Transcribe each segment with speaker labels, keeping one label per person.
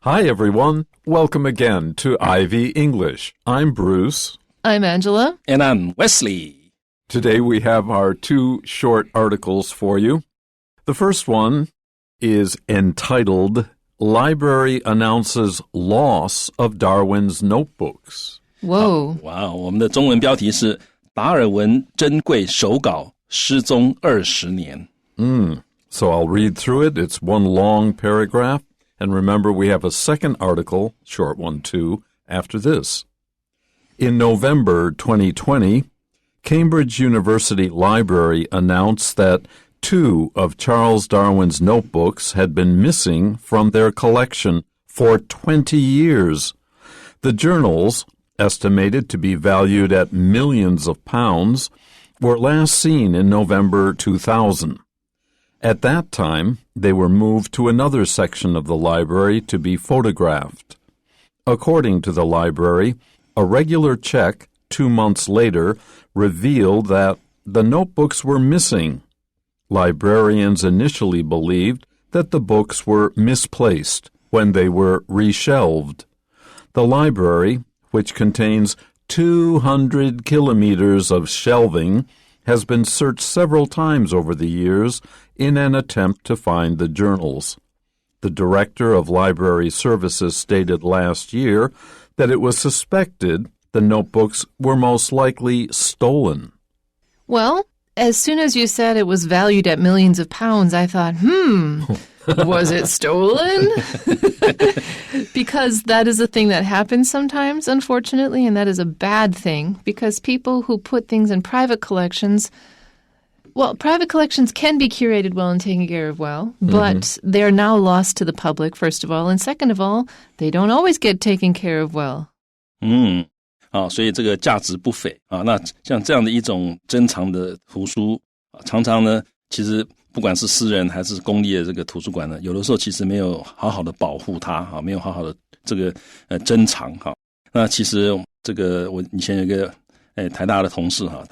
Speaker 1: Hi, everyone. Welcome again to Ivy English. I'm Bruce.
Speaker 2: I'm Angela.
Speaker 3: And I'm Wesley.
Speaker 1: Today we have our two short articles for you. The first one is entitled, Library Announces Loss of Darwin's Notebooks.
Speaker 2: Whoa.
Speaker 3: Wow, 我们的中文标题是达尔文珍贵手稿失踪20年。
Speaker 1: So I'll read through it. It's one long paragraph. And remember, we have a second article, short one too, after this. In November 2020, Cambridge University Library announced that 2 of Charles Darwin's notebooks had been missing from their collection for 20 years. The journals, estimated to be valued at millions of pounds, were last seen in November 2000. At that time, they were moved to another section of the library to be photographed. According to the library, a regular check 2 months later revealed that the notebooks were missing. Librarians initially believed that the books were misplaced when they were reshelved. The library, which contains 200 kilometers of shelving, has been searched several times over the years in an attempt to find the journals. The director of library services stated last year that it was suspected the notebooks were most likely stolen.
Speaker 2: Well, as soon as you said it was valued at millions of pounds, I thought, was it stolen? Because that is a thing that happens sometimes, unfortunately, and that is a bad thing because people who put things in private collections, well, private collections can be curated well and taken care of well, but they're now lost to the public, first of all, and second of all, they don't always get taken care of well.
Speaker 3: 所以这个价值不菲啊。那像这样的一种珍藏的图书，常常呢，其实不管是私人还是公立的这个图书馆呢，有的时候其实没有好好的保护它，没有好好的这个珍藏哈。那其实这个我以前有一个台大的同事哈，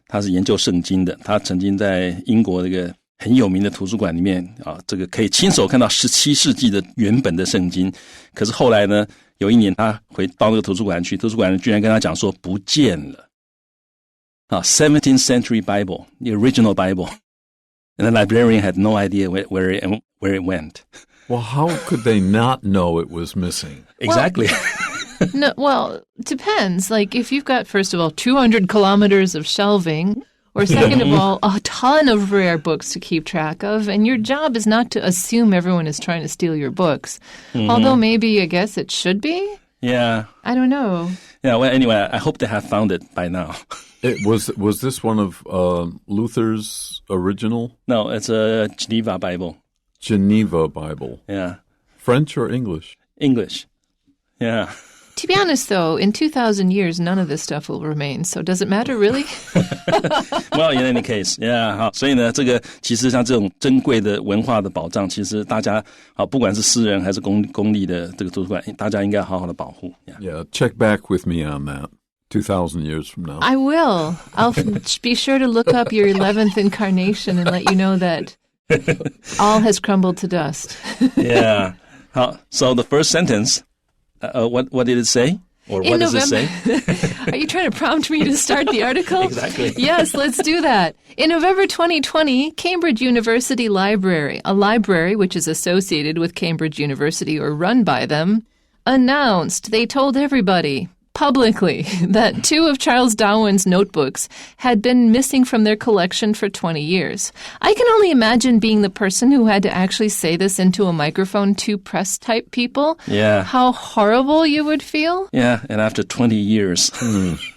Speaker 3: 他是研究圣经的，他曾经在英国这个很有名的图书馆里面啊，这个可以亲手看到17世纪的原本的圣经。可是后来呢，有一年他回到那个图书馆去，图书馆人居然跟他讲说不见了。17th century Bible, the original Bible. And the librarian had no idea where it went.
Speaker 1: Well, how could they not know it was missing?
Speaker 3: Exactly.
Speaker 2: No, well, depends. Like if you've got, first of all, 200 kilometers of shelving, or second of all, a ton of rare books to keep track of, and your job is not to assume everyone is trying to steal your books. Although maybe, I guess it should be?
Speaker 3: Yeah.
Speaker 2: I don't know.
Speaker 3: Yeah, well, anyway, I hope they have found it by now.
Speaker 1: Was this one of Luther's original?
Speaker 3: No, it's a Geneva Bible.
Speaker 1: Geneva Bible.
Speaker 3: Yeah.
Speaker 1: French or English?
Speaker 3: English. Yeah.
Speaker 2: To be honest, though, in 2,000 years, none of this stuff will remain. So does it matter, really?
Speaker 3: Well, in any case, yeah. 好，所以呢，这个其实像这种珍贵的文化的宝藏，其实大家不管是私人还是公立的这个图书馆，大家应该好好的保护。
Speaker 1: Yeah, check back with me on that. 2,000 years from now.
Speaker 2: I will. I'll be sure to look up your 11th incarnation and let you know that all has crumbled to dust.
Speaker 3: Yeah. 好 So the first sentence, what did it say? Or what does it say?
Speaker 2: Are you trying to prompt me to start the article?
Speaker 3: Exactly.
Speaker 2: Yes, let's do that. In November 2020, Cambridge University Library, a library which is associated with Cambridge University or run by them, announced, they told everybody publicly that 2 of Charles Darwin's notebooks had been missing from their collection for 20 years. I can only imagine being the person who had to actually say this into a microphone to press-type people.
Speaker 3: Yeah.
Speaker 2: How horrible you would feel.
Speaker 3: Yeah, and after 20 years.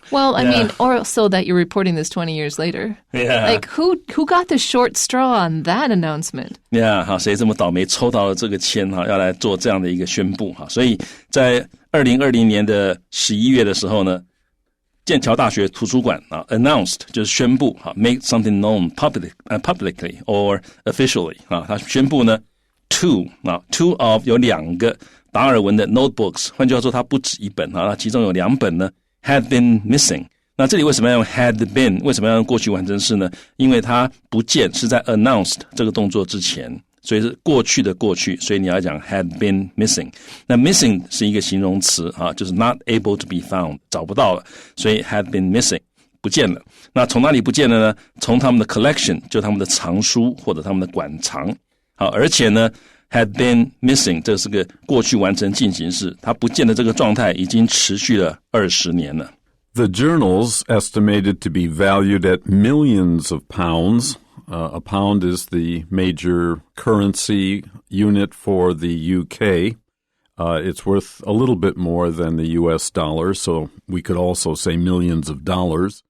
Speaker 2: Well, I mean, or so that you're reporting this 20 years later.
Speaker 3: Yeah.
Speaker 2: Like, who got the short straw on that announcement?
Speaker 3: Yeah, 好，谁这么倒霉抽到了这个签哈，要来做这样的一个宣布哈，所以在2020年的11月的时候呢，剑桥大学图书馆announced 就是宣布哈 ，make something known publicly or officially 啊，他宣布呢 two of 有2个达尔文的 notebooks， 换句话说，它不止1本啊，其中有2本呢 had been missing。那这里为什么要用 had been？ 为什么要用过去完成式呢？因为它不见是在 announced 这个动作之前，所以是过去的过去，所以你要讲 had been missing。那 missing 是一个形容词啊，就是 not able to be found， 找不到了，所以 had been missing， 不见了。那从哪里不见了呢？从他们的 collection， 就他们的藏书或者他们的馆藏。好，而且呢 had been missing， 这是个过去完成进行式，它不见的这个状态已经持续了20年了。
Speaker 1: The journals estimated to be valued at millions of pounds. A pound is the major currency unit for the UK. It's worth a little bit more than the US dollar, so we could also say millions of dollars.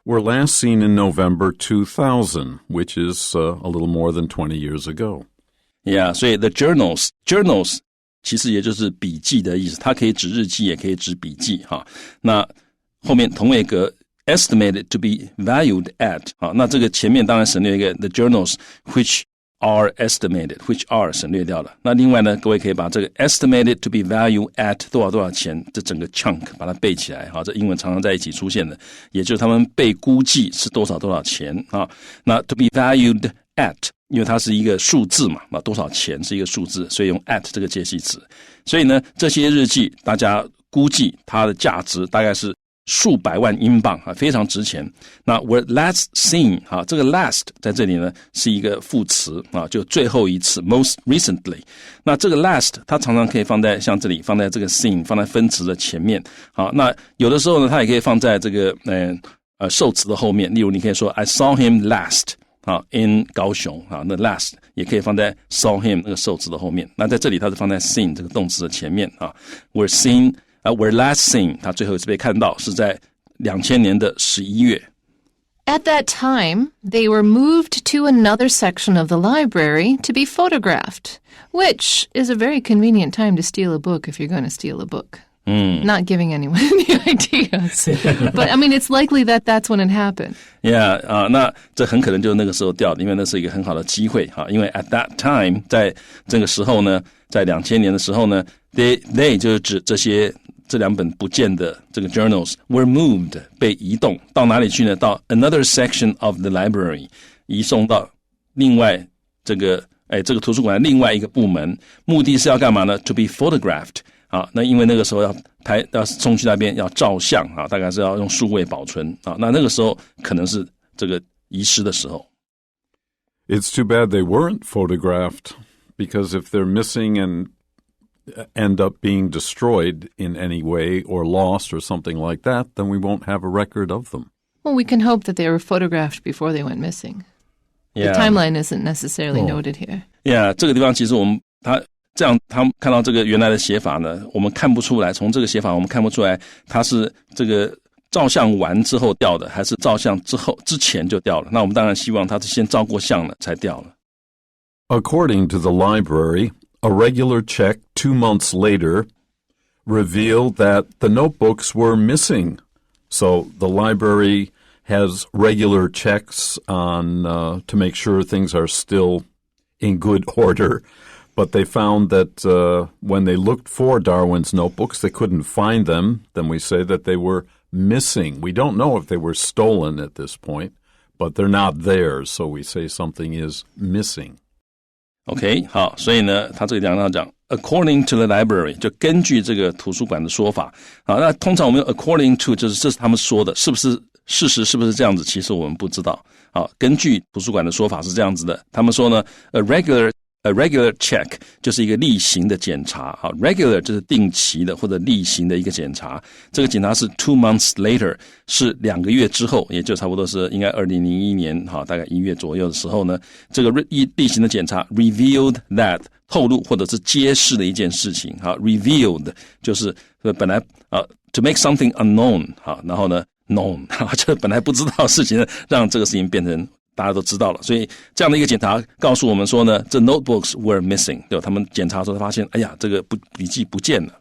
Speaker 1: Were last seen in November 2000, which is a little more than 20 years ago.
Speaker 3: Yeah, 所以 the journals 其实也就是笔记的意思，它可以指日记，也可以指笔记哈。那后面同位格 estimated to be valued at， 好，那这个前面当然省略一个 the journals which are estimated， which are 省略掉了。那另外呢，各位可以把这个 estimated to be valued at 多少钱，这整个 chunk 把它背起来，好，这英文常常在一起出现的，也就是他们被估计是多少钱啊。那 to be valued at， 因为它是一个数字嘛，那多少钱是一个数字，所以用 at 这个介系词。所以呢，这些日记大家估计它的价值大概是数百万英镑啊，非常值钱。那 were last seen 啊，这个 last 在这里呢是一个副词啊，就最后一次 most recently。那这个 last 它常常可以放在像这里，放在这个 seen 放在分词的前面。好，那有的时候呢，它也可以放在这个受词的后面。例如，你可以说 I saw him last 啊 in 高雄啊，那 last 也可以放在 saw him 那个受词的后面。那在这里它是放在 seen 这个动词的前面啊 ，were seen。were last seen， 他最后一次被看到是在2000年的11月。
Speaker 2: At that time, they were moved to another section of the library to be photographed, which is a very convenient time to steal a book if you're going to steal a book. Not giving anyone any ideas. But, I mean, it's likely that that's when it happened.
Speaker 3: Yeah, 那这很可能就是那个时候掉的，因为那是一个很好的机会哈。因为 at that time， 在这个时候呢，在2000年的时候呢 ，they 就是指这两本不见的这个 journals were moved 被移动到哪里去呢？到 another section of the library， 移送到另外这个图书馆的另外一个部门，目的是要干嘛呢 ？To be photographed。好，那因为那个时候要送去那边要照相啊，大概是要用数位保存啊。那个时候可能是这个遗失的时候。
Speaker 1: It's too bad they weren't photographed, because if they're missing and end up being destroyed in any way or lost or something like that, then we won't have a record of them.
Speaker 2: Well, we can hope that they were photographed before they went missing.
Speaker 3: Yeah.
Speaker 2: The timeline isn't necessarily noted here.
Speaker 3: Yeah, 这个地方其实他们看到这个原来的写法呢，我们看不出来，从这个写法我们看不出来它是这个照相完之后掉的，还是照相之前就掉了。那我们当然希望它是先照过相了才掉了。
Speaker 1: According to the library, a regular check 2 months later revealed that the notebooks were missing. So the library has regular checks on to make sure things are still in good order. But they found that when they looked for Darwin's notebooks, they couldn't find them. Then we say that they were missing. We don't know if they were stolen at this point, but they're not there, so we say something is missing.
Speaker 3: OK， 好，所以呢，他这个地方讲 according to the library， 就根据这个图书馆的说法。好，那通常我们用 according to， 就是这是他们说的，是不是事实是不是这样子？其实我们不知道。好，根据图书馆的说法是这样子的，他们说呢 A regular check 就是一个例行的检查，好 ，regular 就是定期的或者例行的一个检查。这个检查是 2 months later， 是2个月之后，也就差不多是应该2001年，好，大概1月左右的时候呢，这个例行的检查 revealed that 透露或者是揭示的一件事情，好 ，revealed 就是本来to make something unknown， 好，然后呢 known， 就本来不知道的事情呢，让这个事情变成大家都知道了，所以这样的一个检查告诉我们说呢，这 notebooks were missing， 对吧？他们检查的时候发现，哎呀，这个笔记不见了。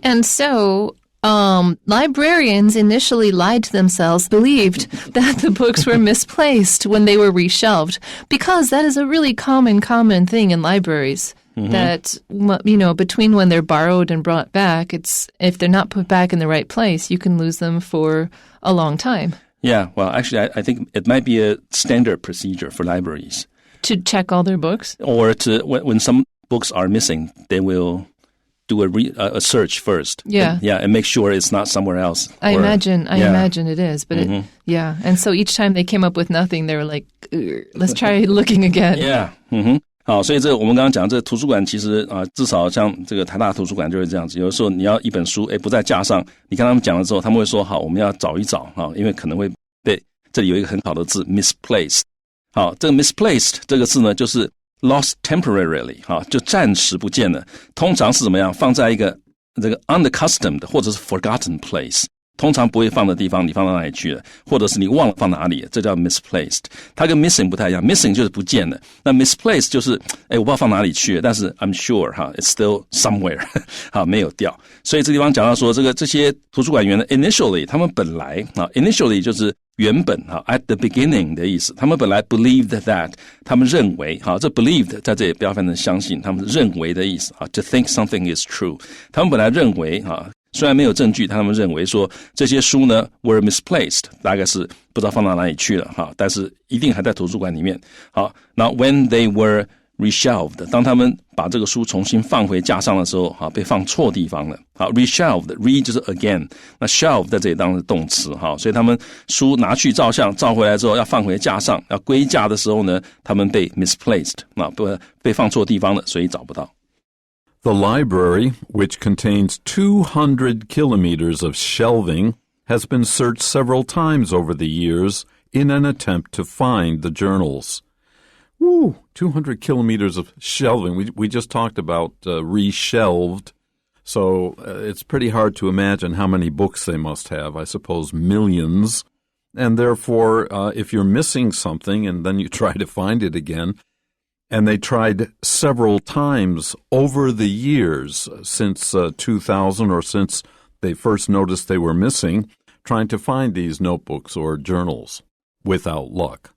Speaker 2: And so, librarians initially lied to themselves, believed that the books were misplaced when they were reshelved, because that is a really common thing in libraries. That, you know, between when they're borrowed and brought back, if they're not put back in the right place, you can lose them for a long time.
Speaker 3: Yeah, well, actually, I think it might be a standard procedure for libraries.
Speaker 2: To check all their books?
Speaker 3: Or when some books are missing, they will do a search first.
Speaker 2: Yeah.
Speaker 3: And make sure it's not somewhere else.
Speaker 2: I imagine it is. But and so each time they came up with nothing, they were like, let's try looking again.
Speaker 3: Yeah. 好，所以这个我们刚刚讲，这个图书馆其实至少像这个台大图书馆就是这样子。有的时候你要一本书，不在架上，你跟他们讲了之后，他们会说好，我们要找一找因为可能会被这里有一个很好的字 misplaced。好，这个 misplaced 这个字呢，就是 lost temporarily， 就暂时不见了。通常是怎么样？放在一个这个 unaccustomed 或者是 forgotten place。通常不会放的地方，你放到哪里去了？或者是你忘了放哪里了？这叫 misplaced。它跟 missing 不太一样 ，missing 就是不见了。那 misplaced 就是，我不知道放哪里去了，但是 I'm sure it's still somewhere 没有掉。所以这地方讲到说，这些图书馆员呢 ，initially 他们本来initially 就是原本at the beginning 的意思。他们本来 believed that 他们认为这 believed 在这里不要翻成相信，他们认为的意思to think something is true。他们本来认为虽然没有证据，他们认为说这些书呢 were misplaced， 大概是不知道放到哪里去了但是一定还在图书馆里面。好，那 when they were reshelved， 当他们把这个书重新放回架上的时候被放错地方了。好 reshelved re 就是 again， 那 shelve 在这里当是动词所以他们书拿去照相，照回来之后要放回架上，要归架的时候呢，他们被 misplaced， 被放错地方了，所以找不到。
Speaker 1: The library, which contains 200 kilometers of shelving, has been searched several times over the years in an attempt to find the journals. Woo! 200 kilometers of shelving. We just talked about reshelved, so it's pretty hard to imagine how many books they must have. I suppose millions. And therefore, if you're missing something and then you try to find it again,And they tried several times over the years since 2000 or since they first noticed they were missing, trying to find these notebooks or journals without luck.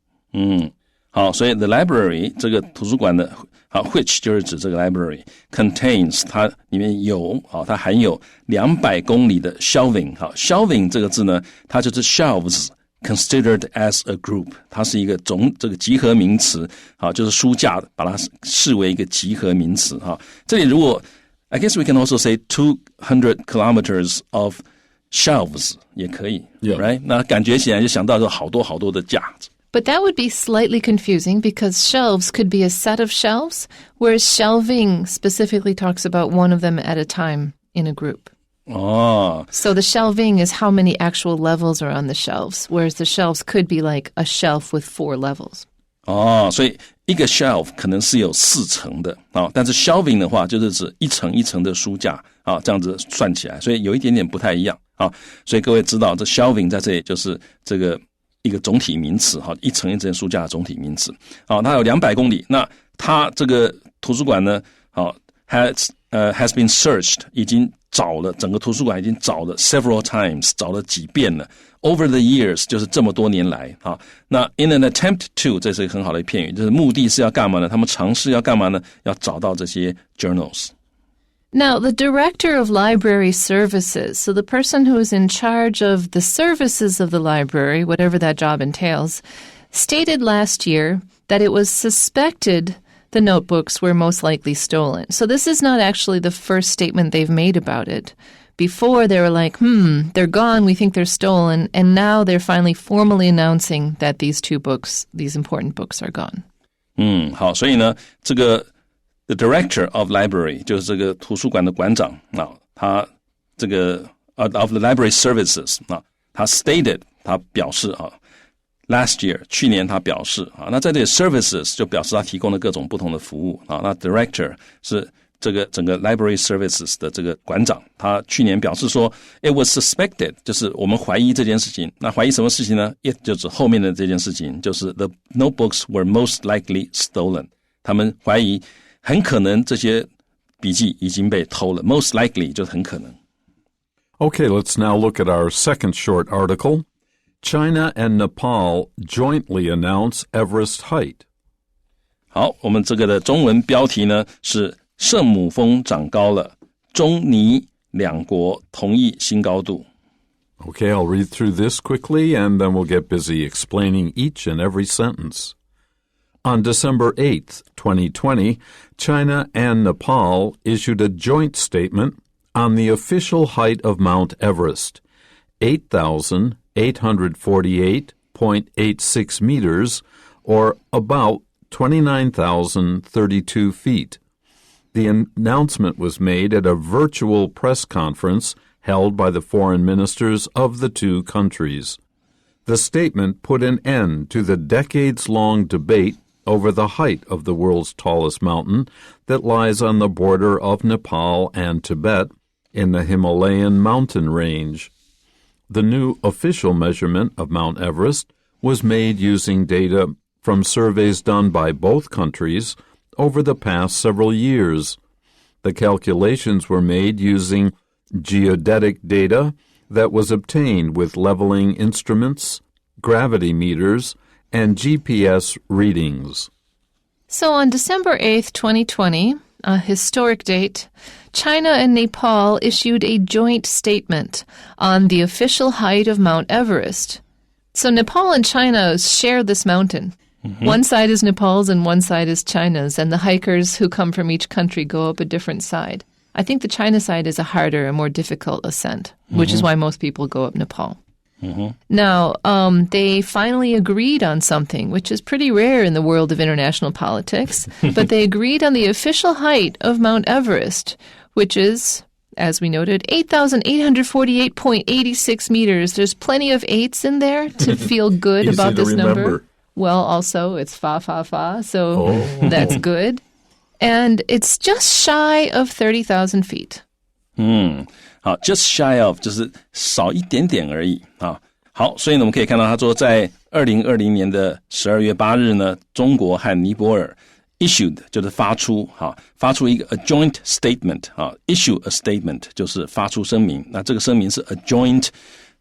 Speaker 3: 好，所以 the library 这个图书馆的which 就是指这个 library contains 它里面有它含有200公里的 shelving。好 ，shelving 这个字呢，它就是 shelves。Considered as a group， 它是一个这个集合名词，就是书架，把它视为一个集合名词这里如果 I guess we can also say 200 kilometers of shelves 也可以 right？ 那感觉起来就想到好多好多的架子。
Speaker 2: But that would be slightly confusing because shelves could be a set of shelves, whereas shelving specifically talks about one of them at a time in a group.So the shelving is how many actual levels are on the shelves, whereas the shelves could be like a shelf with 4 levels.
Speaker 3: 所以一个 shelf 可能是有4层的但是 shelving 的话就是指一层一层的书架这样子算起来，所以有一点点不太一样所以各位知道这 shelving 在这里就是这个一个总体名词一层一层书架的总体名词它有200公里，那它这个图书馆呢has been searched 已经找了，整个图书馆已经找了 several times， 找了几遍了。Over the years 就是这么多年来那 in an attempt to 这是一个很好的片语，就是目的是要干嘛呢？他们尝试要干嘛呢？要找到这些 journals。Now,
Speaker 2: the director of library services, so the person who is in charge of the services of the library, whatever that job entails, stated last year that it was suspected the notebooks were most likely stolen. So this is not actually the first statement they've made about it. Before, they were like, they're gone, we think they're stolen, and now they're finally formally announcing that these 2 books, these important books are gone.
Speaker 3: 好，所以呢，这个 the director of library 就是这个图书馆的馆长他这个of the library services 他 stated 他表示Last year 去年他表示那在这里 services 就表示他提供了各种不同的服务那 director 是这个整个 library services 的这个馆长，他去年表示说 it was suspected 就是我们怀疑这件事情，那怀疑什么事情呢？ it 就指后面的这件事情，就是 the notebooks were most likely stolen， 他们怀疑很可能这些笔记已经被偷了， most likely 就是很可能。
Speaker 1: Okay, let's now look at our second short article.China and Nepal jointly announce Everest height.
Speaker 3: 好，我们这个的中文标题呢是圣母峰长高了，中尼两国同意新高度。
Speaker 1: Okay, I'll read through this quickly and then we'll get busy explaining each and every sentence. On December 8th, 2020, China and Nepal issued a joint statement on the official height of Mount Everest, 8,848.86 meters, or about 29,032 feet. The announcement was made at a virtual press conference held by the foreign ministers of the two countries. The statement put an end to the decades-long debate over the height of the world's tallest mountain that lies on the border of Nepal and Tibet in the Himalayan mountain range. The new official measurement of Mount Everest was made using data from surveys done by both countries over the past several years. The calculations were made using geodetic data that was obtained with leveling instruments, gravity meters, and GPS readings.
Speaker 2: So on December 8th, 2020, a historic date, China and Nepal issued a joint statement on the official height of Mount Everest. So Nepal and China share this mountain. Mm-hmm. One side is Nepal's and one side is China's, and the hikers who come from each country go up a different side. I think the China side is a harder and more difficult ascent, which is why most people go up Nepal. Mm-hmm. Now, they finally agreed on something, which is pretty rare in the world of international politics, but they agreed on the official height of Mount Everest, which is, as we noted, 8,848.86 meters. There's plenty of eights in there to feel good about this number. Well, also, it's fa, fa, fa, so that's good. And it's just shy of 30,000 feet.
Speaker 3: 好 just shy of 就是少一点点而已啊。好，所以呢我们可以看到他说在2020年的12月8日呢，中国和尼泊尔 issued 就是发出一个 a joint statement issue a statement 就是发出声明，那这个声明是 a joint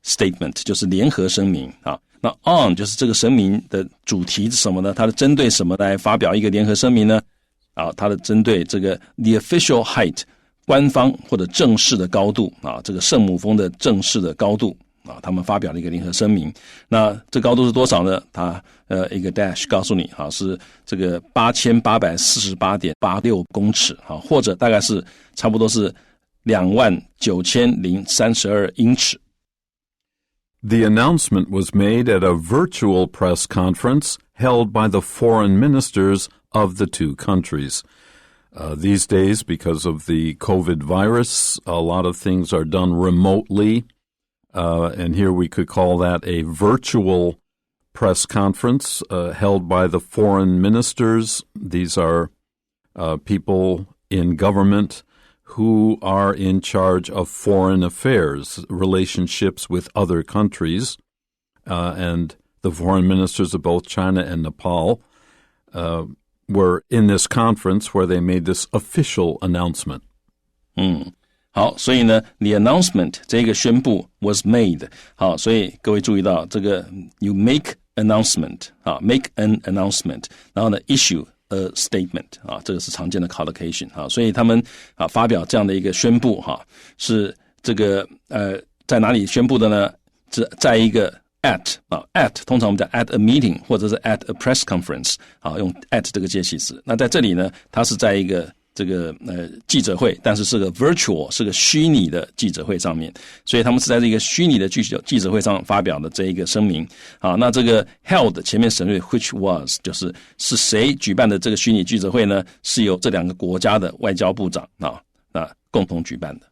Speaker 3: statement 就是联合声明那 on 就是这个声明的主题是什么呢？它的针对什么来发表一个联合声明呢？它的针对这个 the official height 官方或者正式的高度这个圣母峰的正式的高度他们发表了一个联合声明。那这高度是多少呢？它一个 dash 告诉你是这个 8848.86 公尺或者大概是差不多是 29,032 英尺。
Speaker 1: The announcement was made at a virtual press conference held by the foreign ministers of the two countries. These days, because of the COVID virus, a lot of things are done remotely, and here we could call that a virtual press conference held by the foreign ministers. These are people in government who are in charge of foreign affairs, relationships with other countries, and the foreign ministers of both China and Nepal were in this conference where they made this official announcement.
Speaker 3: 好，所以呢 the announcement 这个宣布 was made 好，所以各位注意到这个 you make announcement make an announcement 然后呢 issue a statement 这个是常见的 collocation 所以他们发表这样的一个宣布是这个在哪里宣布的呢？是在一个 at 通常我们讲 at a meeting 或者是 at a press conference 用 at 这个介系词。那在这里呢，它是在一个这个记者会，但是是个 virtual 是个虚拟的记者会上面，所以他们是在这个虚拟的记者会上发表的这一个声明那这个 held 前面省略 which was 是谁举办的这个虚拟记者会呢？是由这两个国家的外交部长那共同举办的。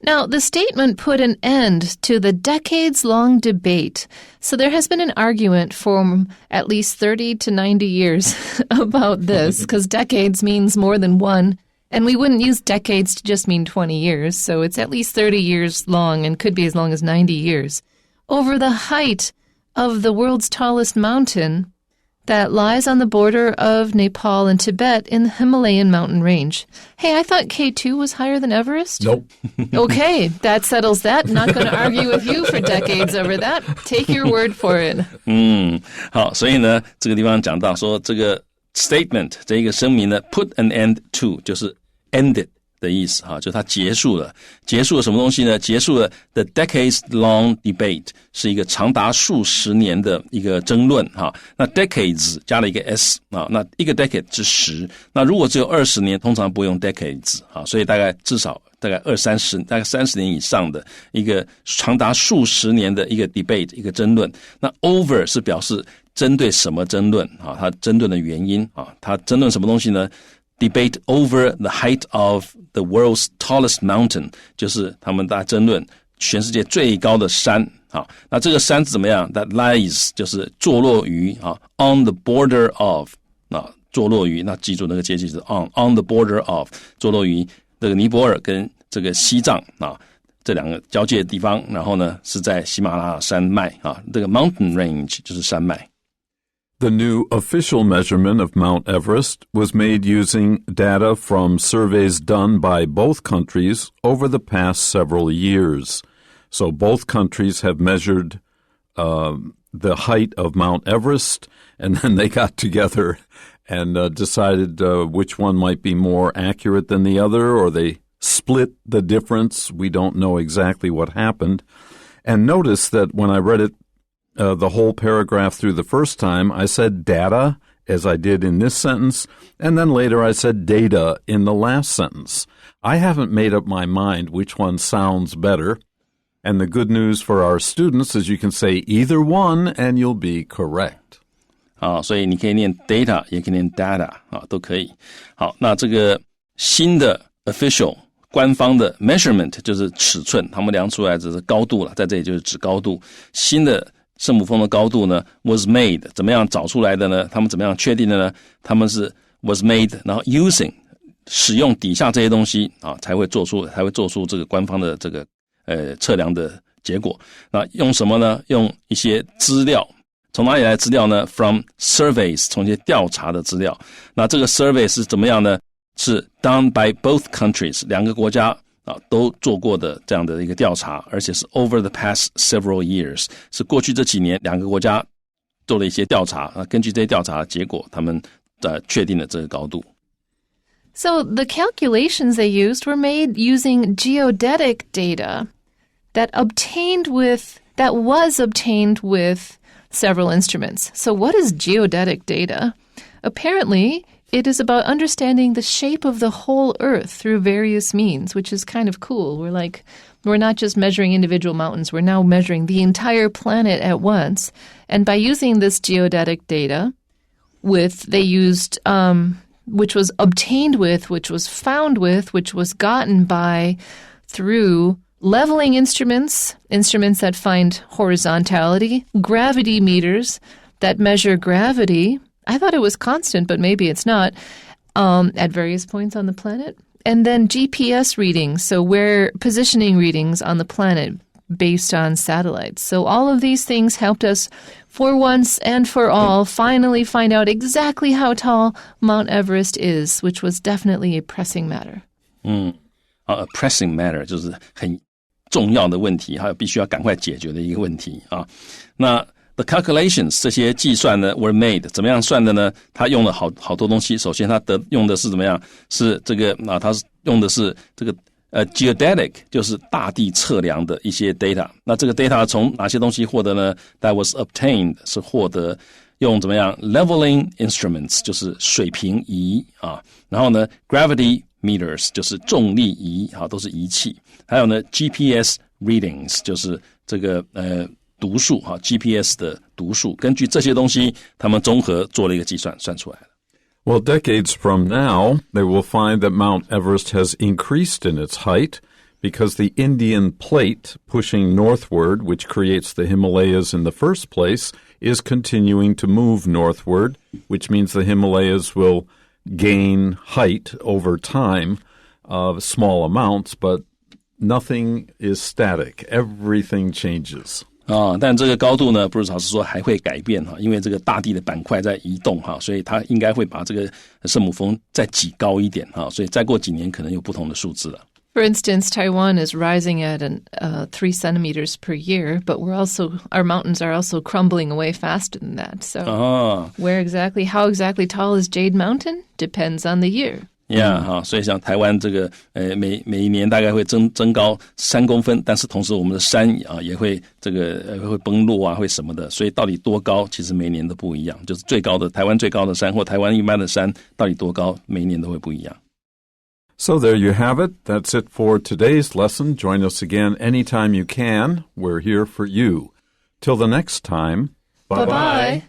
Speaker 2: Now, the statement put an end to the decades-long debate. So there has been an argument for at least 30 to 90 years about this, because decades means more than one, and we wouldn't use decades to just mean 20 years, so it's at least 30 years long and could be as long as 90 years, over the height of the world's tallest mountain that lies on the border of Nepal and Tibet in the Himalayan mountain range. Hey, I thought K2 was higher than Everest?
Speaker 1: Nope.
Speaker 2: Okay, that settles that. Not going to argue with you for decades over that. Take your word for it.
Speaker 3: 好，所以呢，这个地方讲到说这个 statement 这一个声明呢 put an end to 就是 ended 的意思哈，就它结束了什么东西呢？结束了 the decades-long debate， 是一个长达数十年的一个争论哈。那 decades 加了一个 s 啊，那一个 decade 是10，那如果只有20年，通常不会用 decades 啊，所以大概至少大概30年以上的一个长达数十年的一个 debate 一个争论。那 over 是表示针对什么争论啊？它争论的原因啊，它争论什么东西呢？Debate over the height of the world's tallest mountain， 就是他们大家争论全世界最高的山。好，那这个山是怎么样 ？That lies 就是坐落于on the border of 坐落于，那记住那个接句是 on the border of 坐落于这个尼泊尔跟这个西藏这两个交界的地方，然后呢是在喜马拉雅山脉这个 mountain range 就是山脉。
Speaker 1: The new official measurement of Mount Everest was made using data from surveys done by both countries over the past several years. So both countries have measured the height of Mount Everest, and then they got together and decided which one might be more accurate than the other, or they split the difference. We don't know exactly what happened. And notice that when I read it the whole paragraph through the first time, I said data, as I did in this sentence, and then later I said data in the last sentence. I haven't made up my mind which one sounds better, and the good news for our students is you can say either one and you'll be correct.
Speaker 3: 所以你可以念 data 也可以念 data 都可以。好，那这个新的 official 官方的 measurement 就是尺寸，他们量出来只是高度了，在这里就是指高度。新的圣母峰的高度呢 was made 怎么样找出来的呢？他们怎么样确定的呢？他们是 was made， 然后 using 使用底下这些东西才会做出这个官方的这个测量的结果。那用什么呢？用一些资料。从哪里来资料呢？ From surveys， 从一些调查的资料。那这个 survey 是怎么样呢？是 done by both countries， 两个国家都做过的这样的一个调查，而且是 over the past several years， 是过去这几年两个国家做了一些调查根据这些调查的结果，他们确定了这个高度。
Speaker 2: So the calculations they used were made using geodetic data that was obtained with several instruments. So what is geodetic data? Apparently, it is about understanding the shape of the whole Earth through various means, which is kind of cool. We're not just measuring individual mountains, we're now measuring the entire planet at once. And by using this geodetic data, they used which was obtained with, which was found with, which was gotten by through leveling instruments that find horizontality, gravity meters that measure gravity. I thought it was constant, but maybe it's not, at various points on the planet. And then GPS readings, so positioning readings on the planet based on satellites. So all of these things helped us, for once and for all, finally find out exactly how tall Mount Everest is, which was definitely a pressing matter.
Speaker 3: A pressing matter 就是很重要的问题，还有必须要赶快解决的一个问题那 the calculations 这些计算呢 were made 怎么样算的呢？他用了好多东西。首先他用的是怎么样？是这个他用的是这个geodetic 就是大地测量的一些 data。那这个 data 从哪些东西获得呢？ That was obtained 是获得用怎么样 leveling instruments 就是水平仪然后呢 gravity meters 就是重力仪都是仪器。还有呢 GPS readings 就是这个读数GPS 的读数，根据这些东西他们综合做了一个计算，算出来了。
Speaker 1: Well, decades from now, they will find that Mount Everest has increased in its height because the Indian plate pushing northward, which creates the Himalayas in the first place, is continuing to move northward, which means the Himalayas will gain height over time of small amounts, but nothing is static. Everything changes.
Speaker 3: 但这个高度呢，布鲁斯老师说还会改变因为这个大地的板块在移动所以它应该会把这个圣母峰再挤高一点所以再过几年可能有不同的数字了。
Speaker 2: For instance, Taiwan is rising at 3 centimeters per year, but our mountains are also crumbling away faster than that. So how exactly tall is Jade Mountain? Depends on the year.
Speaker 3: 所以像台湾这个每一年大概会增高3公分，但是同时我们的山也会会崩落啊，会什么的，所以到底多高其实每年都不一样，就是台湾最高的山或台湾一般的山到底多高，每一年都会不一样。
Speaker 1: So there you have it. That's it for today's lesson. Join us again anytime you can. We're here for you. Till the next time,
Speaker 2: bye-bye.